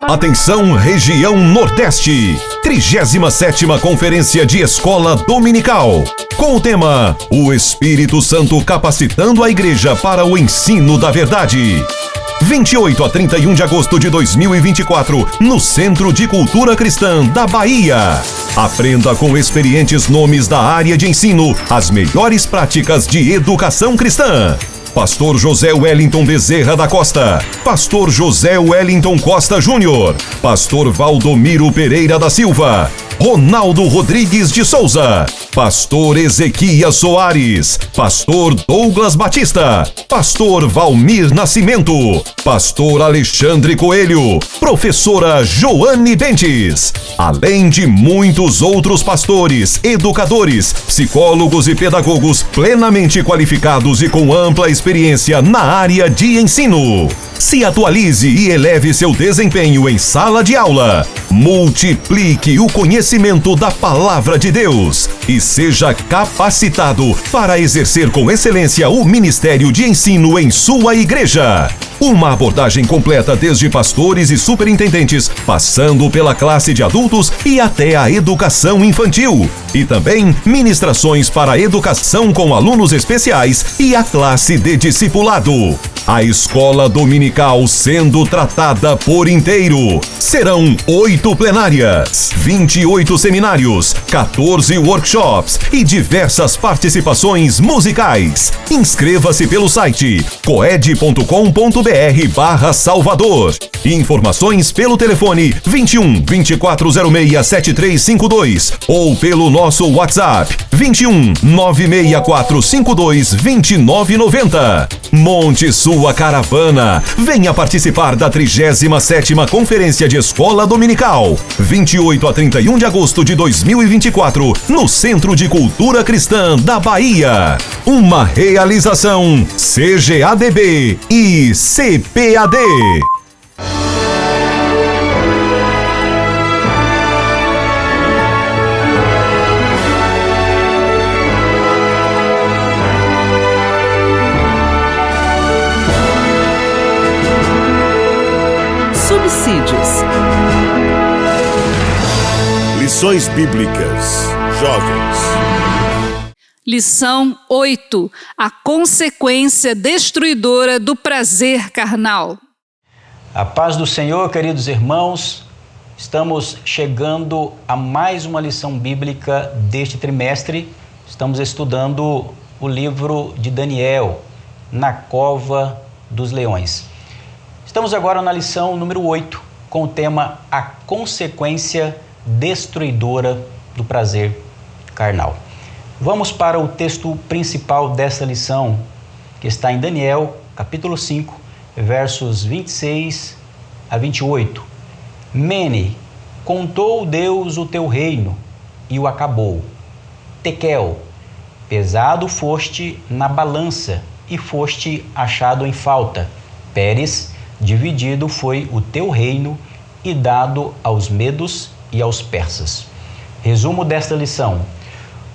Atenção, região Nordeste, 37ª Conferência de Escola Dominical, com o tema O Espírito Santo capacitando a Igreja para o ensino da verdade. 28 a 31 de agosto de 2024, no Centro de Cultura Cristã da Bahia. Aprenda com experientes nomes da área de ensino as melhores práticas de educação cristã. Pastor José Wellington Bezerra da Costa, Pastor José Wellington Costa Júnior, Pastor Valdomiro Pereira da Silva, Ronaldo Rodrigues de Souza, Pastor Ezequias Soares, Pastor Douglas Batista, Pastor Valmir Nascimento, Pastor Alexandre Coelho, Professora Joane Bentes, além de muitos outros pastores, educadores, psicólogos e pedagogos plenamente qualificados e com ampla experiência na área de ensino. Se atualize e eleve seu desempenho em sala de aula. Multiplique o conhecimento da Palavra de Deus e seja capacitado para exercer com excelência o ministério de ensino em sua igreja. Uma abordagem completa desde pastores e superintendentes, passando pela classe de adultos e até a educação infantil. E também ministrações para a educação com alunos especiais e a classe de discipulado. A escola dominical sendo tratada por inteiro. Serão 8 plenárias, 28 seminários, 14 workshops e diversas participações musicais. Inscreva-se pelo site coed.com.br/Salvador. Informações pelo telefone 21 2406 7352 ou pelo nosso WhatsApp 21 96452 2990. Monte sua caravana. Venha participar da 37ª Conferência de Escola Dominical, 28 a 31 de agosto de 2024, no Centro de Cultura Cristã da Bahia. Uma realização CGADB e CPAD. Subsídios. Lições Bíblicas. Jovens. Lição 8. A consequência destruidora do prazer carnal. A paz do Senhor, queridos irmãos. Estamos chegando a mais uma lição bíblica deste trimestre. Estamos estudando o livro de Daniel, na cova dos leões. Estamos agora na lição número 8, com o tema A consequência destruidora do prazer carnal. Vamos para o texto principal dessa lição, que está em Daniel, capítulo 5, versos 26 a 28. Mene, contou Deus o teu reino e o acabou. Tekel, pesado foste na balança e foste achado em falta. Pérez, dividido foi o teu reino e dado aos medos e aos persas. Resumo desta lição.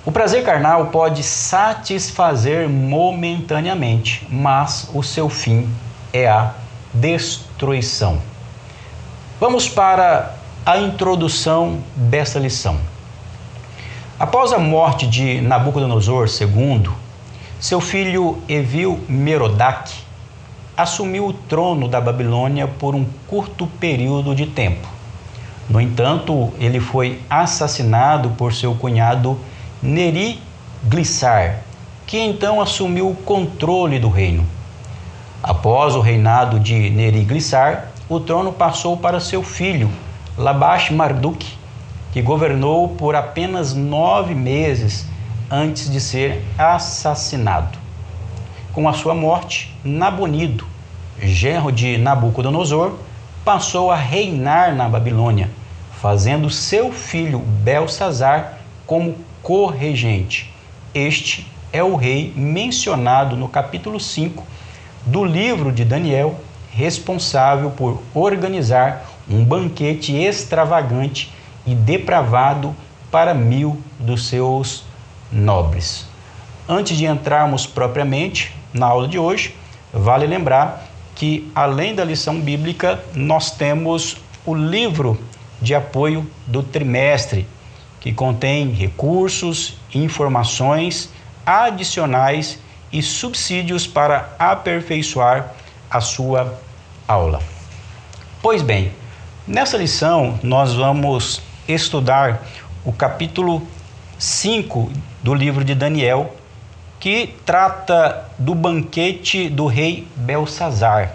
O prazer carnal pode satisfazer momentaneamente, mas o seu fim é a destruição. Vamos para a introdução desta lição. Após a morte de Nabucodonosor II, seu filho Evil-Merodach assumiu o trono da Babilônia por um curto período de tempo. No entanto, ele foi assassinado por seu cunhado Neriglissar, que então assumiu o controle do reino. Após o reinado de Neriglissar, o trono passou para seu filho, Labash-Marduk, que governou por apenas 9 meses antes de ser assassinado. Com a sua morte, Nabonido, genro de Nabucodonosor, passou a reinar na Babilônia, fazendo seu filho Belsazar como corregente. Este é o rei mencionado no capítulo 5 do livro de Daniel, responsável por organizar um banquete extravagante e depravado para 1000 dos seus nobres. Antes de entrarmos propriamente na aula de hoje, vale lembrar que, além da lição bíblica, nós temos o livro de apoio do trimestre, que contém recursos, informações adicionais e subsídios para aperfeiçoar a sua aula. Pois bem, nessa lição nós vamos estudar o capítulo 5 do livro de Daniel, que trata do banquete do rei Belsazar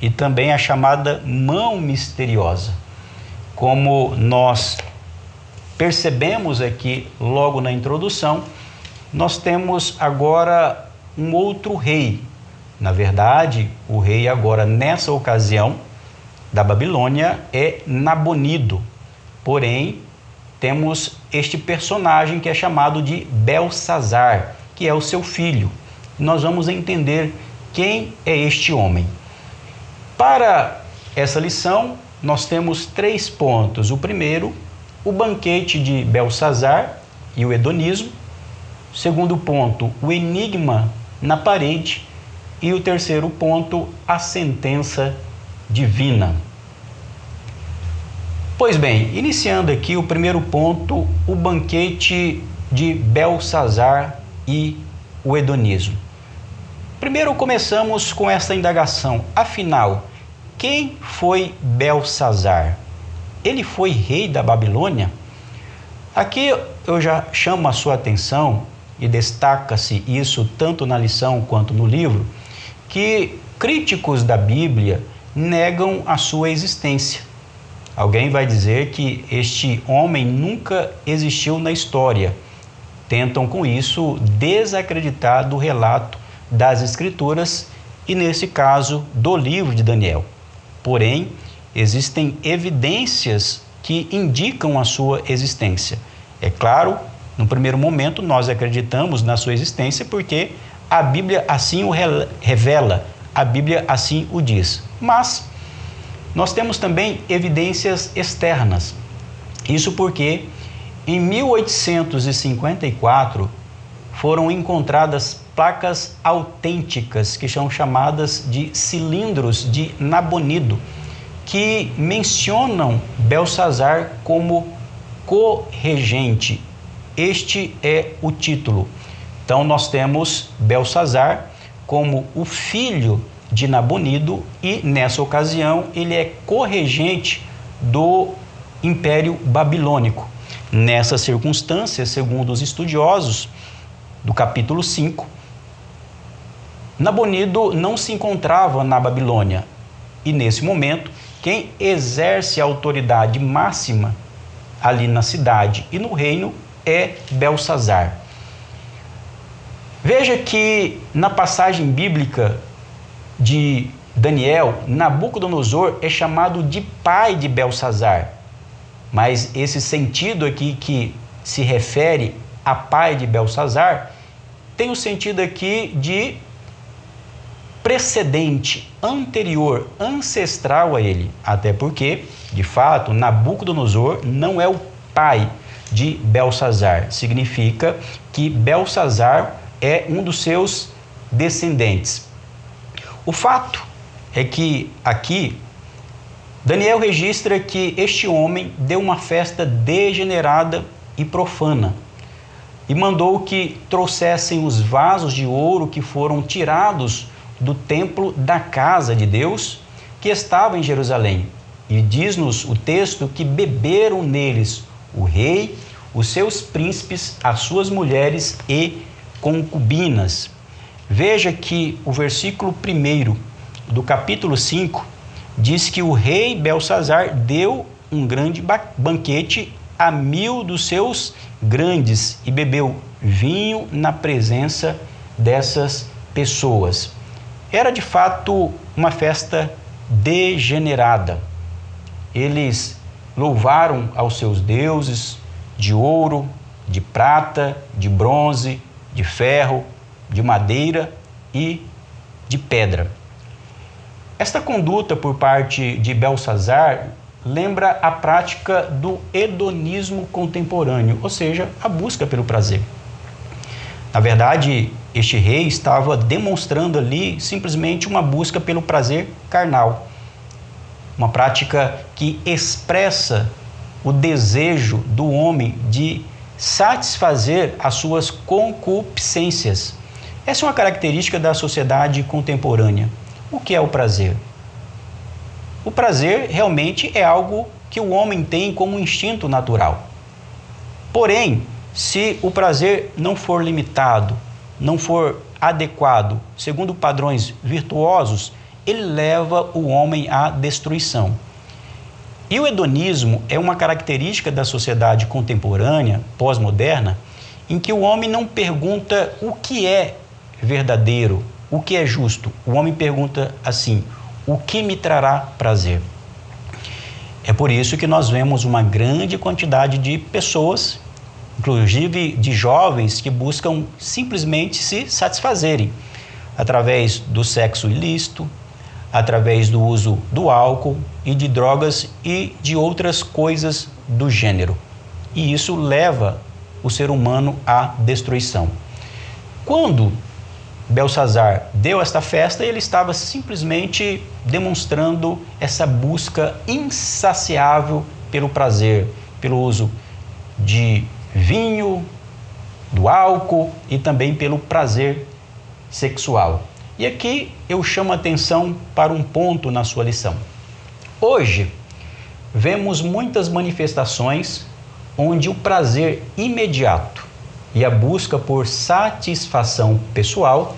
e também a chamada mão misteriosa. Como nós percebemos aqui logo na introdução, nós temos agora um outro rei. Na verdade, o rei agora nessa ocasião da Babilônia é Nabonido. Porém, temos este personagem que é chamado de Belsazar, que é o seu filho. Nós vamos entender quem é este homem. Para essa lição, nós temos 3 pontos. O primeiro, o banquete de Belsazar e o hedonismo. O segundo ponto, o enigma na parede. E o terceiro ponto, a sentença divina. Pois bem, iniciando aqui o primeiro ponto, o banquete de Belsazar e o hedonismo. Primeiro começamos com essa indagação. Afinal, quem foi Belsazar? Ele foi rei da Babilônia? Aqui eu já chamo a sua atenção, e destaca-se isso tanto na lição quanto no livro, que críticos da Bíblia negam a sua existência. Alguém vai dizer que este homem nunca existiu na história. Tentam com isso desacreditar do relato das Escrituras e, nesse caso, do livro de Daniel. Porém, existem evidências que indicam a sua existência. É claro, no primeiro momento nós acreditamos na sua existência porque a Bíblia assim o revela, a Bíblia assim o diz. Mas nós temos também evidências externas. Isso porque em 1854 foram encontradas placas autênticas que são chamadas de cilindros de Nabonido, que mencionam Belsazar como co-regente. Este é o título. Então nós temos Belsazar como o filho de Nabonido e nessa ocasião ele é co-regente do Império Babilônico. Nessa circunstância, segundo os estudiosos do capítulo 5, Nabonido não se encontrava na Babilônia e nesse momento quem exerce a autoridade máxima ali na cidade e no reino é Belsazar. Veja que na passagem bíblica de Daniel, Nabucodonosor é chamado de pai de Belsazar, mas esse sentido aqui que se refere a pai de Belsazar tem o sentido aqui de precedente, anterior, ancestral a ele, até porque, de fato, Nabucodonosor não é o pai de Belsazar, significa que Belsazar é um dos seus descendentes. O fato é que aqui Daniel registra que este homem deu uma festa degenerada e profana e mandou que trouxessem os vasos de ouro que foram tirados do templo da casa de Deus que estava em Jerusalém. E diz-nos o texto que beberam neles o rei, os seus príncipes, as suas mulheres e concubinas. Veja que o versículo 1 do capítulo 5 diz que o rei Belsazar deu um grande banquete a 1000 dos seus grandes e bebeu vinho na presença dessas pessoas. Era de fato uma festa degenerada. Eles louvaram aos seus deuses de ouro, de prata, de bronze, de ferro, de madeira e de pedra. Esta conduta por parte de Belsazar lembra a prática do hedonismo contemporâneo, ou seja, a busca pelo prazer. Na verdade, este rei estava demonstrando ali simplesmente uma busca pelo prazer carnal. uma prática que expressa o desejo do homem de satisfazer as suas concupiscências. Essa é uma característica da sociedade contemporânea. O que é o prazer? O prazer realmente é algo que o homem tem como instinto natural. Porém, se o prazer não for limitado, não for adequado, segundo padrões virtuosos, ele leva o homem à destruição. E o hedonismo é uma característica da sociedade contemporânea, pós-moderna, em que o homem não pergunta o que é verdadeiro, o que é justo. O homem pergunta assim: o que me trará prazer? É por isso que nós vemos uma grande quantidade de pessoas, inclusive de jovens, que buscam simplesmente se satisfazerem através do sexo ilícito, através do uso do álcool e de drogas e de outras coisas do gênero. E isso leva o ser humano à destruição. Quando Belsazar deu esta festa, ele estava simplesmente demonstrando essa busca insaciável pelo prazer, pelo uso de vinho, do álcool e também pelo prazer sexual. E aqui eu chamo a atenção para um ponto na sua lição. Hoje, vemos muitas manifestações onde o prazer imediato e a busca por satisfação pessoal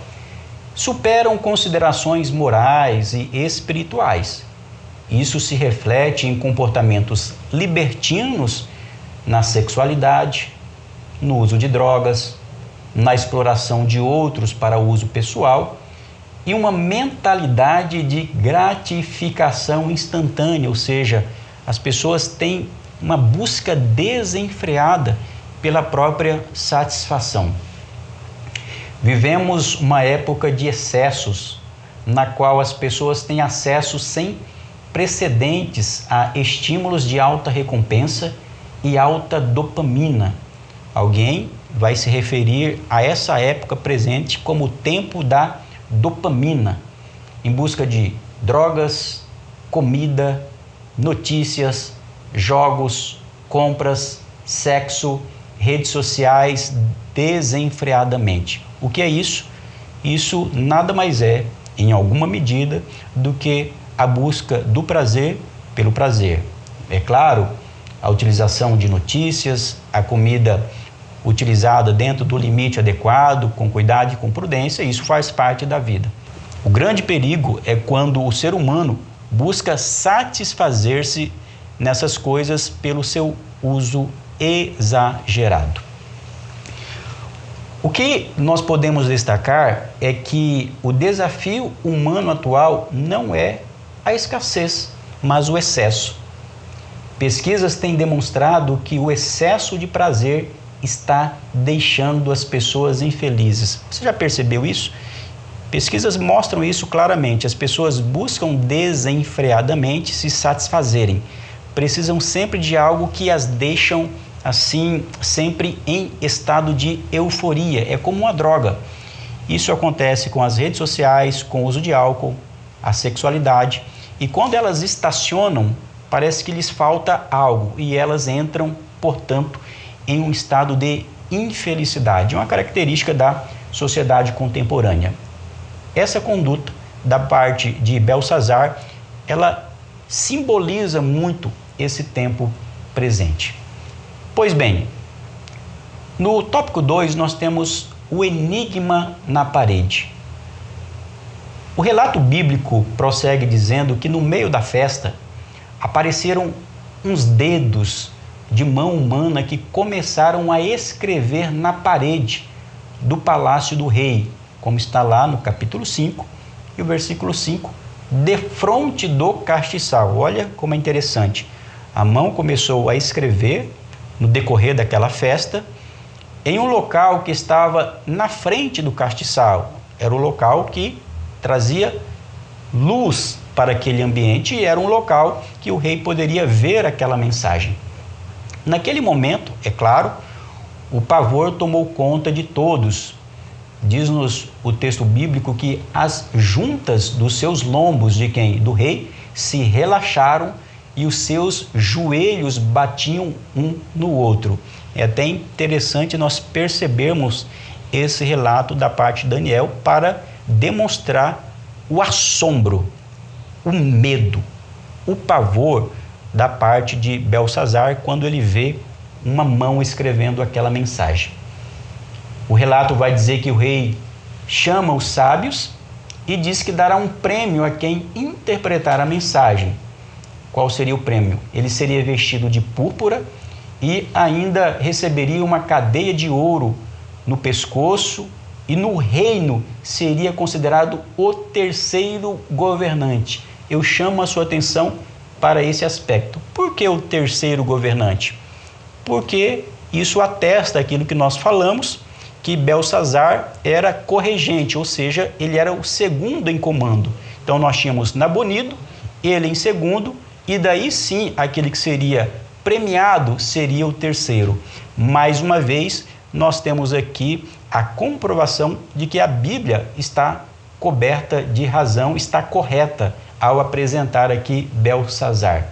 superam considerações morais e espirituais. Isso se reflete em comportamentos libertinos na sexualidade, no uso de drogas, na exploração de outros para uso pessoal e uma mentalidade de gratificação instantânea, ou seja, as pessoas têm uma busca desenfreada pela própria satisfação. Vivemos uma época de excessos, na qual as pessoas têm acesso sem precedentes a estímulos de alta recompensa e alta dopamina. Alguém vai se referir a essa época presente como o tempo da dopamina, em busca de drogas, comida, notícias, jogos, compras, sexo, redes sociais desenfreadamente. O que é isso? Isso nada mais é, em alguma medida, do que a busca do prazer pelo prazer. É claro, a utilização de notícias, a comida utilizada dentro do limite adequado, com cuidado e com prudência, isso faz parte da vida. O grande perigo é quando o ser humano busca satisfazer-se nessas coisas pelo seu uso exagerado. O que nós podemos destacar é que o desafio humano atual não é a escassez, mas o excesso. Pesquisas têm demonstrado que o excesso de prazer está deixando as pessoas infelizes. Você já percebeu isso? Pesquisas mostram isso claramente. As pessoas buscam desenfreadamente se satisfazerem. Precisam sempre de algo que as deixam assim, sempre em estado de euforia. É como uma droga. Isso acontece com as redes sociais, com o uso de álcool, a sexualidade. E quando elas estacionam, parece que lhes falta algo e elas entram, portanto, em um estado de infelicidade. É uma característica da sociedade contemporânea. Essa conduta da parte de Belsazar, ela simboliza muito esse tempo presente. Pois bem, no tópico 2 nós temos o enigma na parede. O relato bíblico prossegue dizendo que no meio da festa apareceram uns dedos de mão humana que começaram a escrever na parede do palácio do rei, como está lá no capítulo 5 e o versículo 5, defronte do castiçal. Olha como é interessante. A mão começou a escrever no decorrer daquela festa em um local que estava na frente do castiçal. Era o local que trazia luz para aquele ambiente e era um local que o rei poderia ver aquela mensagem. Naquele momento, é claro, o pavor tomou conta de todos. Diz-nos o texto bíblico que as juntas dos seus lombos, de quem? Do rei, se relaxaram e os seus joelhos batiam um no outro. É até interessante nós percebermos esse relato da parte de Daniel para demonstrar o assombro, o medo, o pavor da parte de Belsazar quando ele vê uma mão escrevendo aquela mensagem. O relato vai dizer que o rei chama os sábios e diz que dará um prêmio a quem interpretar a mensagem. Qual seria o prêmio? Ele seria vestido de púrpura e ainda receberia uma cadeia de ouro no pescoço, e no reino seria considerado o terceiro governante. Eu chamo a sua atenção para esse aspecto. Por que o terceiro governante? Porque isso atesta aquilo que nós falamos, que Belsazar era corregente, ou seja, ele era o segundo em comando. Então nós tínhamos Nabonido, ele em segundo, e daí sim aquele que seria premiado seria o terceiro. Mais uma vez, nós temos aqui a comprovação de que a Bíblia está coberta de razão, está correta ao apresentar aqui Belsazar.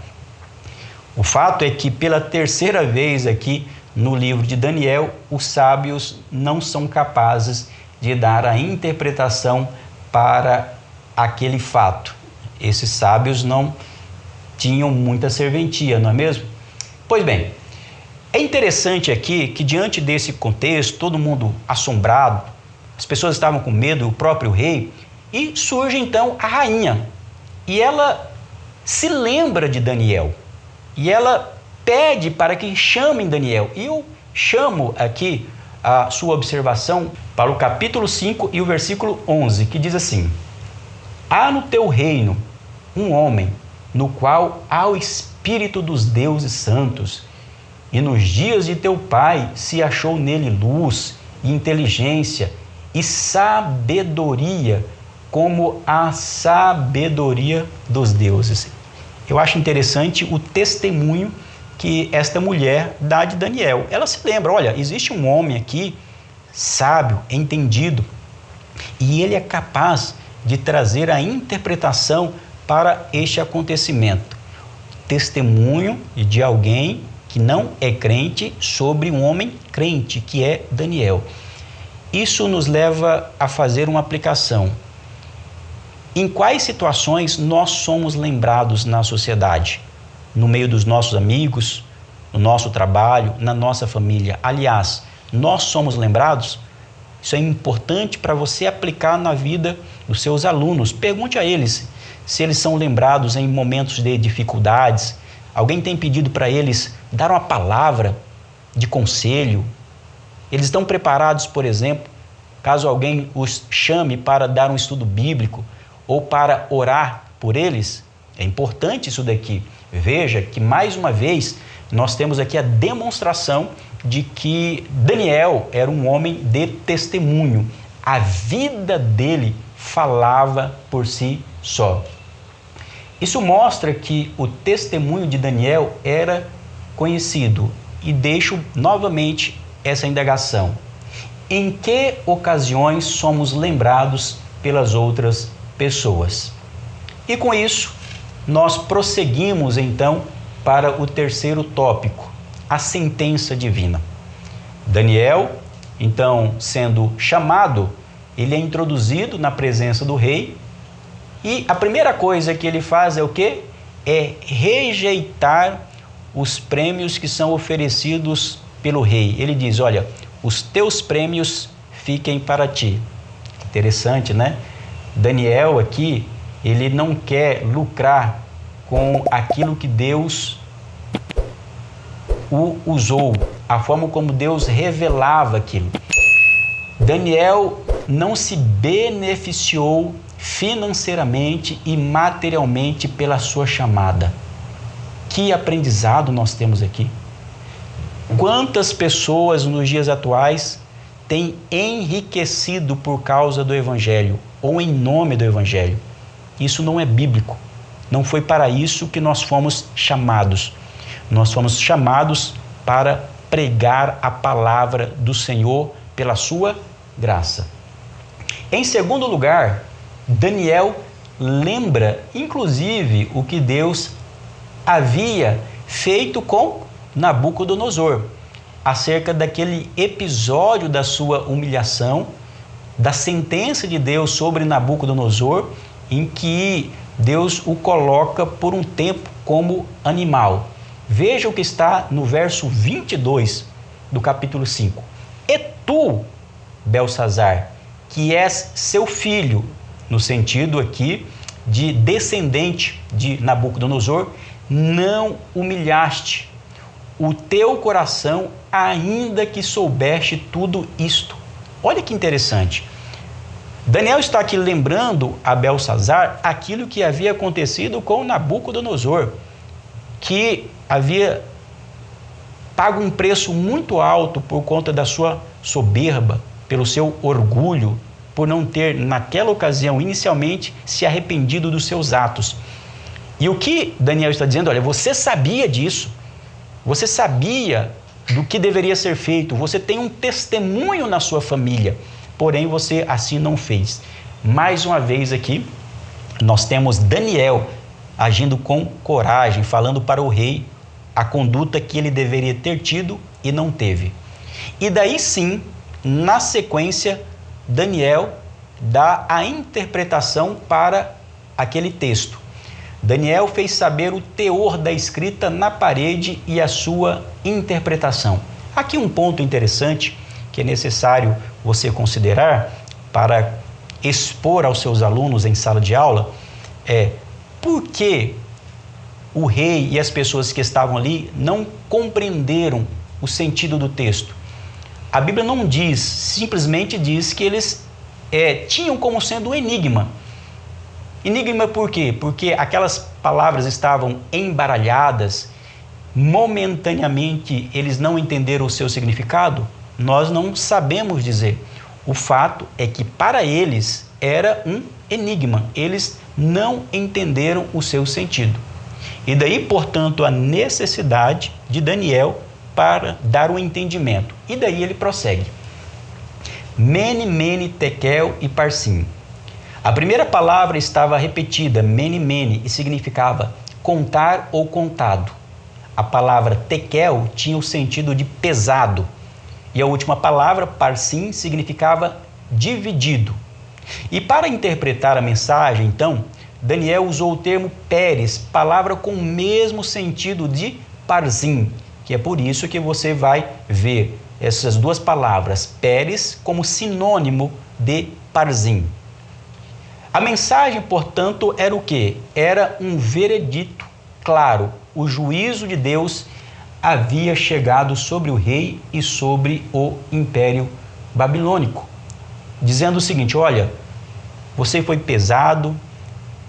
O fato é que pela terceira vez aqui no livro de Daniel, os sábios não são capazes de dar a interpretação para aquele fato. Esses sábios não tinham muita serventia, não é mesmo? Pois bem, é interessante aqui que diante desse contexto, todo mundo assombrado, as pessoas estavam com medo, o próprio rei, e surge então a rainha. E ela se lembra de Daniel. E ela pede para que chamem Daniel. E eu chamo aqui a sua observação para o capítulo 5 e o versículo 11, que diz assim: há no teu reino um homem no qual há o Espírito dos deuses santos, e nos dias de teu pai se achou nele luz e inteligência e sabedoria, como a sabedoria dos deuses. Eu acho interessante o testemunho que esta mulher dá de Daniel. Ela se lembra, olha, existe um homem aqui, sábio, entendido, e ele é capaz de trazer a interpretação para este acontecimento. Testemunho de alguém que não é crente sobre um homem crente, que é Daniel. Isso nos leva a fazer uma aplicação. Em quais situações nós somos lembrados na sociedade? No meio dos nossos amigos, no nosso trabalho, na nossa família. Aliás, nós somos lembrados? Isso é importante para você aplicar na vida dos seus alunos. Pergunte a eles se eles são lembrados em momentos de dificuldades. Alguém tem pedido para eles dar uma palavra de conselho? Eles estão preparados, por exemplo, caso alguém os chame para dar um estudo bíblico ou para orar por eles? É importante isso daqui. Veja que, mais uma vez, nós temos aqui a demonstração de que Daniel era um homem de testemunho. A vida dele falava por si só. Isso mostra que o testemunho de Daniel era conhecido. E deixo novamente essa indagação. Em que ocasiões somos lembrados pelas outras pessoas? E com isso, nós prosseguimos então para o terceiro tópico, a sentença divina. Daniel, então, sendo chamado, ele é introduzido na presença do rei, e a primeira coisa que ele faz é o quê? É rejeitar os prêmios que são oferecidos pelo rei. Ele diz, olha, os teus prêmios fiquem para ti. Interessante, né? Daniel aqui, ele não quer lucrar com aquilo que Deus o usou, a forma como Deus revelava aquilo. Daniel não se beneficiou financeiramente e materialmente pela sua chamada. Que aprendizado nós temos aqui. Quantas pessoas nos dias atuais têm enriquecido por causa do Evangelho ou em nome do Evangelho? Isso não é bíblico. Não foi para isso que nós fomos chamados. Nós fomos chamados para pregar a palavra do Senhor pela sua graça. Em segundo lugar, Daniel lembra, inclusive, o que Deus havia feito com Nabucodonosor, acerca daquele episódio da sua humilhação, da sentença de Deus sobre Nabucodonosor, em que Deus o coloca por um tempo como animal. Veja o que está no verso 22 do capítulo 5. E tu, Belsazar, que és seu filho, no sentido aqui de descendente de Nabucodonosor, não humilhaste o teu coração, ainda que soubeste tudo isto. Olha que interessante. Daniel está aqui lembrando a Belsazar aquilo que havia acontecido com Nabucodonosor, que havia pago um preço muito alto por conta da sua soberba, pelo seu orgulho, por não ter, naquela ocasião, inicialmente, se arrependido dos seus atos. E o que Daniel está dizendo? Olha, você sabia disso, você sabia do que deveria ser feito, você tem um testemunho na sua família, porém você assim não fez. Mais uma vez aqui, nós temos Daniel agindo com coragem, falando para o rei a conduta que ele deveria ter tido e não teve. E daí sim, na sequência, Daniel dá a interpretação para aquele texto. Daniel fez saber o teor da escrita na parede e a sua interpretação. Aqui um ponto interessante que é necessário você considerar para expor aos seus alunos em sala de aula é por que o rei e as pessoas que estavam ali não compreenderam o sentido do texto. A Bíblia não diz, simplesmente diz que eles tinham como sendo um enigma. Enigma por quê? Porque aquelas palavras estavam embaralhadas, momentaneamente eles não entenderam o seu significado? Nós não sabemos dizer. O fato é que para eles era um enigma, eles não entenderam o seu sentido. E daí, portanto, a necessidade de Daniel para dar o entendimento. E daí ele prossegue. Mene, mene, tekel e parsim. A primeira palavra estava repetida, mene, mene, e significava contar ou contado. A palavra tekel tinha o sentido de pesado. E a última palavra, parsim, significava dividido. E para interpretar a mensagem, então, Daniel usou o termo peres, palavra com o mesmo sentido de parsim, que é por isso que você vai ver essas duas palavras, peres, como sinônimo de parsim. A mensagem, portanto, era o quê? Era um veredito claro. O juízo de Deus havia chegado sobre o rei e sobre o império babilônico, dizendo o seguinte: olha, você foi pesado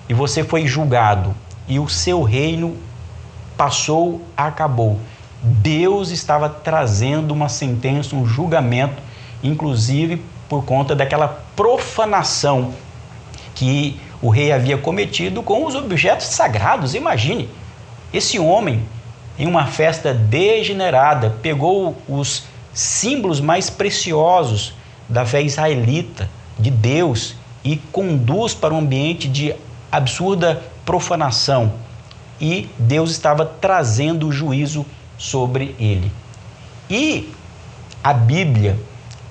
e você foi julgado e o seu reino passou, acabou. Deus estava trazendo uma sentença, um julgamento, inclusive por conta daquela profanação que o rei havia cometido com os objetos sagrados. Imagine, esse homem, em uma festa degenerada, pegou os símbolos mais preciosos da fé israelita, de Deus, e conduz para um ambiente de absurda profanação. E Deus estava trazendo o juízo sobre ele. E a Bíblia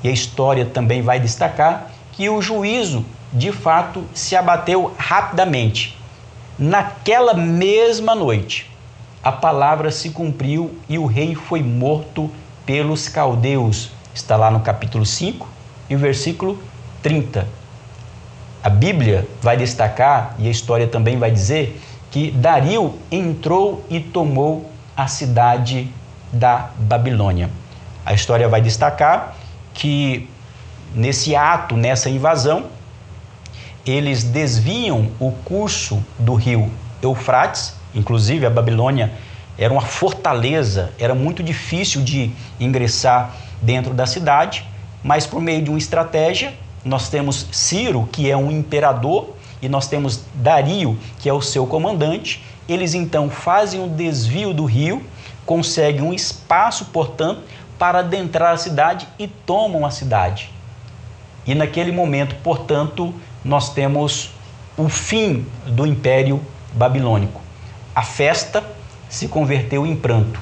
e a história também vai destacar que o juízo, de fato, se abateu rapidamente. Naquela mesma noite, a palavra se cumpriu e o rei foi morto pelos caldeus. Está lá no capítulo 5 e o versículo 30. A Bíblia vai destacar, e a história também vai dizer, que Dario entrou e tomou a cidade da Babilônia. A história vai destacar que nesse ato, nessa invasão, eles desviam o curso do rio Eufrates. Inclusive a Babilônia era uma fortaleza, era muito difícil de ingressar dentro da cidade, mas por meio de uma estratégia, nós temos Ciro, que é um imperador, e nós temos Dario, que é o seu comandante. Eles então fazem um desvio do rio, conseguem um espaço, portanto, para adentrar a cidade e tomam a cidade. E naquele momento, portanto, nós temos o fim do Império Babilônico. A festa se converteu em pranto.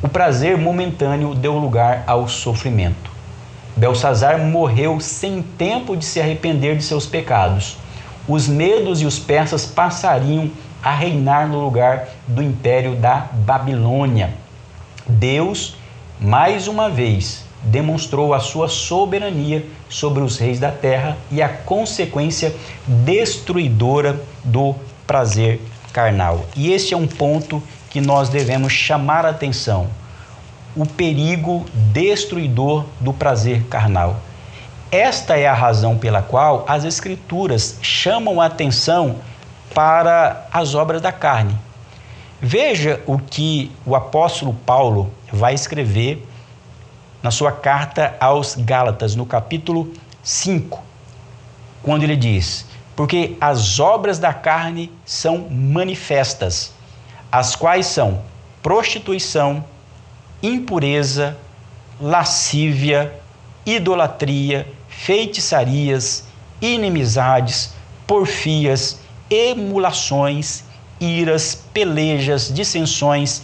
O prazer momentâneo deu lugar ao sofrimento. Belsazar morreu sem tempo de se arrepender de seus pecados. Os medos e os persas passariam a reinar no lugar do Império da Babilônia. Deus, mais uma vez, demonstrou a sua soberania sobre os reis da terra e a consequência destruidora do prazer carnal. E este é um ponto que nós devemos chamar a atenção: o perigo destruidor do prazer carnal. Esta é a razão pela qual as Escrituras chamam a atenção para as obras da carne. Veja o que o apóstolo Paulo vai escrever na sua carta aos Gálatas, no capítulo 5, quando ele diz: porque as obras da carne são manifestas, as quais são prostituição, impureza, lascívia, idolatria, feitiçarias, inimizades, porfias, emulações, iras, pelejas, dissensões,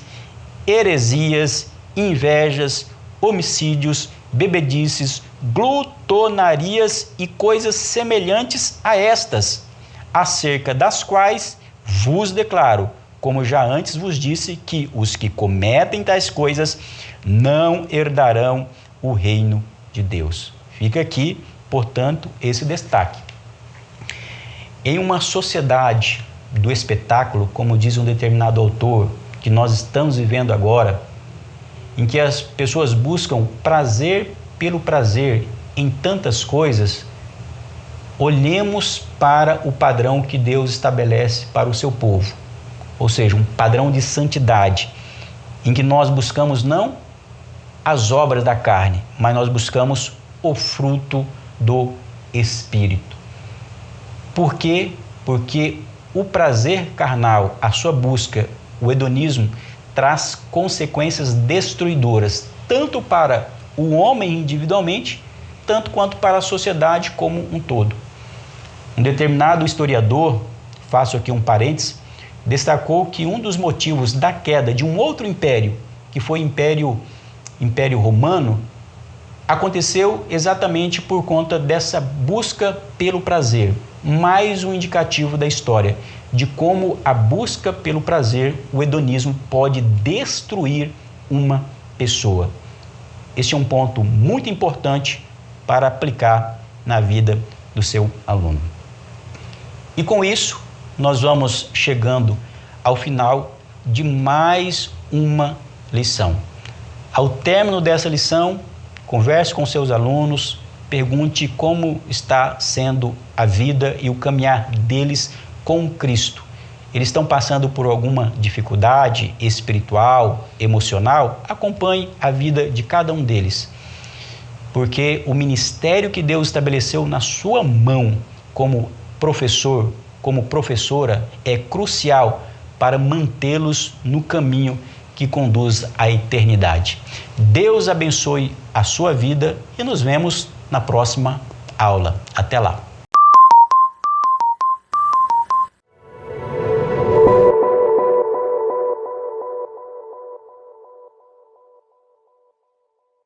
heresias, invejas, homicídios, bebedices, glutonarias e coisas semelhantes a estas, acerca das quais vos declaro, como já antes vos disse, que os que cometem tais coisas não herdarão o reino de Deus. Fica aqui, portanto, esse destaque. Em uma sociedade do espetáculo, como diz um determinado autor, que nós estamos vivendo agora, em que as pessoas buscam prazer pelo prazer em tantas coisas, olhemos para o padrão que Deus estabelece para o seu povo, ou seja, um padrão de santidade, em que nós buscamos não as obras da carne, mas nós buscamos o fruto do Espírito. Por quê? Porque o prazer carnal, a sua busca, o hedonismo, traz consequências destruidoras, tanto para o homem individualmente, tanto quanto para a sociedade como um todo. Um determinado historiador, faço aqui um parênteses, destacou que um dos motivos da queda de um outro império, que foi o Império Romano, aconteceu exatamente por conta dessa busca pelo prazer. Mais um indicativo da história de como a busca pelo prazer, o hedonismo, pode destruir uma pessoa. Este é um ponto muito importante para aplicar na vida do seu aluno. E com isso, nós vamos chegando ao final de mais uma lição. Ao término dessa lição, converse com seus alunos, pergunte como está sendo a vida e o caminhar deles com Cristo. Eles estão passando por alguma dificuldade espiritual, emocional? Acompanhe a vida de cada um deles. Porque o ministério que Deus estabeleceu na sua mão como professor, como professora, é crucial para mantê-los no caminho que conduz à eternidade. Deus abençoe a sua vida e nos vemos na próxima aula. Até lá!